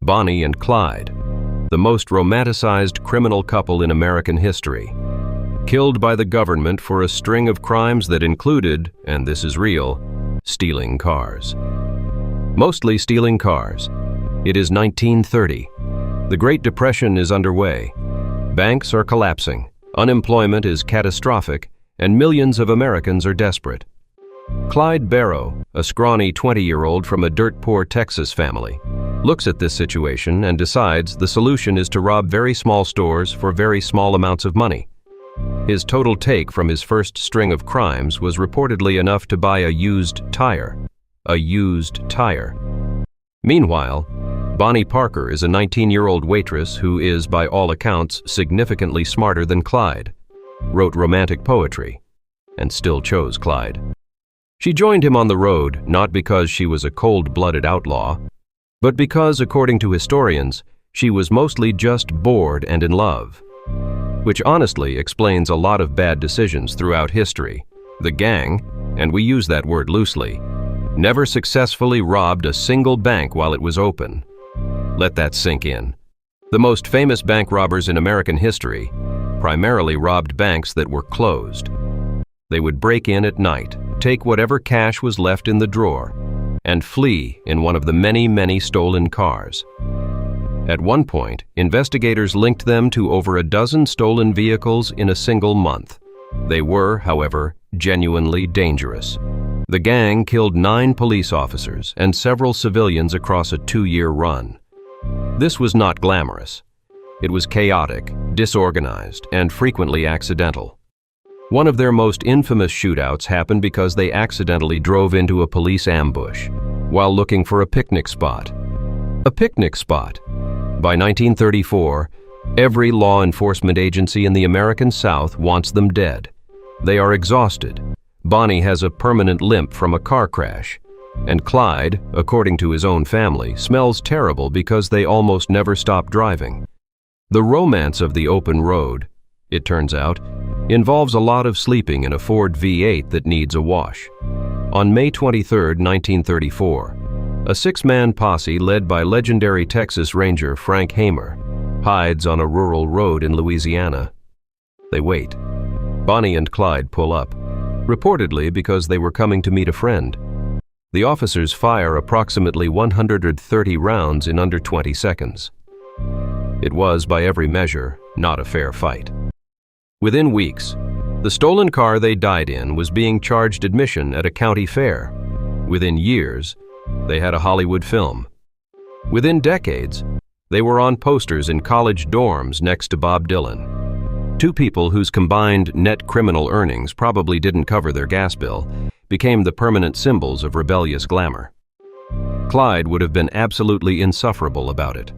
Bonnie and Clyde, the most romanticized criminal couple in American history, killed by the government for a string of crimes that included, and this is real, stealing cars. Mostly stealing cars. It is 1930. The Great Depression is underway. Banks are collapsing, unemployment is catastrophic, and millions of Americans are desperate. Clyde Barrow, a scrawny 20-year-old from a dirt-poor Texas family, looks at this situation and decides the solution is to rob very small stores for very small amounts of money. His total take from his first string of crimes was reportedly enough to buy a used tire. A used tire. Meanwhile, Bonnie Parker is a 19-year-old waitress who is, by all accounts, significantly smarter than Clyde, wrote romantic poetry, and still chose Clyde. She joined him on the road not because she was a cold-blooded outlaw, but because, according to historians, she was mostly just bored and in love. Which honestly explains a lot of bad decisions throughout history. The gang, and we use that word loosely, never successfully robbed a single bank while it was open. Let that sink in. The most famous bank robbers in American history primarily robbed banks that were closed. They would break in at night, take whatever cash was left in the drawer, and flee in one of the many stolen cars. At one point, investigators linked them to over a dozen stolen vehicles in a single month. They were, however, genuinely dangerous. The gang killed 9 police officers and several civilians across a 2-year run. This was not glamorous. It was chaotic, disorganized, and frequently accidental. One of their most infamous shootouts happened because they accidentally drove into a police ambush while looking for a picnic spot. A picnic spot. By 1934, every law enforcement agency in the American South wants them dead. They are exhausted. Bonnie has a permanent limp from a car crash, and Clyde, according to his own family, smells terrible because they almost never stop driving. The romance of the open road, it turns out, involves a lot of sleeping in a Ford V8 that needs a wash. On May 23, 1934, a 6-man posse led by legendary Texas Ranger Frank Hamer hides on a rural road in Louisiana. They wait. Bonnie and Clyde pull up, reportedly because they were coming to meet a friend. The officers fire approximately 130 rounds in under 20 seconds. It was, by every measure, not a fair fight. Within weeks, the stolen car they died in was being charged admission at a county fair. Within years, they had a Hollywood film. Within decades, they were on posters in college dorms next to Bob Dylan. 2 people whose combined net criminal earnings probably didn't cover their gas bill became the permanent symbols of rebellious glamour. Clyde would have been absolutely insufferable about it.